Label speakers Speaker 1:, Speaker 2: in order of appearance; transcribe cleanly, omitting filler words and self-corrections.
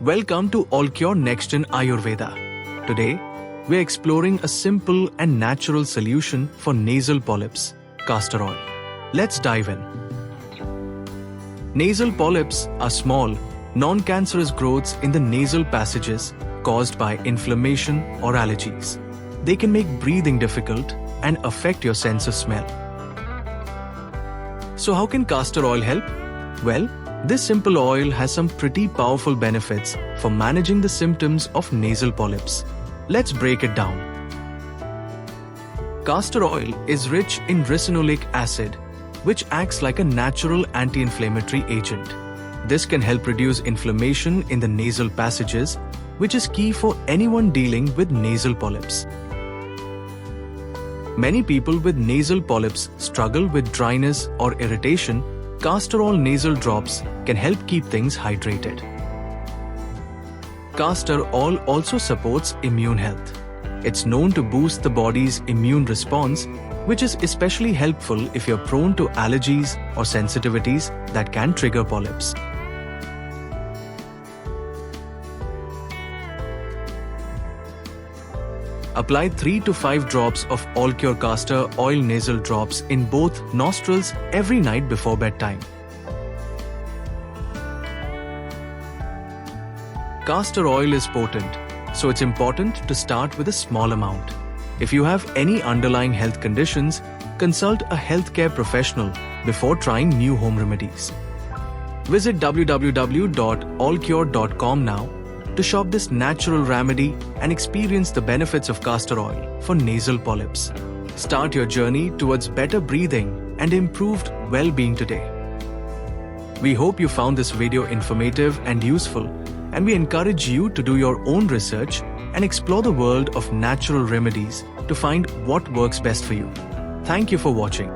Speaker 1: Welcome to All Cure Next in Ayurveda. Today, we're exploring a simple and natural solution for nasal polyps, castor oil. Let's dive in. Nasal polyps are small, non-cancerous growths in the nasal passages caused by inflammation or allergies. They can make breathing difficult and affect your sense of smell. So how can castor oil help? Well, this simple oil has some pretty powerful benefits for managing the symptoms of nasal polyps. Let's break it down. Castor oil is rich in ricinoleic acid, which acts like a natural anti-inflammatory agent. This can help reduce inflammation in the nasal passages, which is key for anyone dealing with nasal polyps. Many people with nasal polyps struggle with dryness or irritation. Castor oil nasal drops can help keep things hydrated. Castor oil also supports immune health. It's known to boost the body's immune response, which is especially helpful if you're prone to allergies or sensitivities that can trigger polyps. Apply 3 to 5 drops of All Cure Castor Oil nasal drops in both nostrils every night before bedtime. Castor oil is potent, so it's important to start with a small amount. If you have any underlying health conditions, consult a healthcare professional before trying new home remedies. Visit www.allcure.com now to shop this natural remedy and experience the benefits of castor oil for nasal polyps. Start your journey towards better breathing and improved well-being today. We hope you found this video informative and useful, and we encourage you to do your own research and explore the world of natural remedies to find what works best for you. Thank you for watching.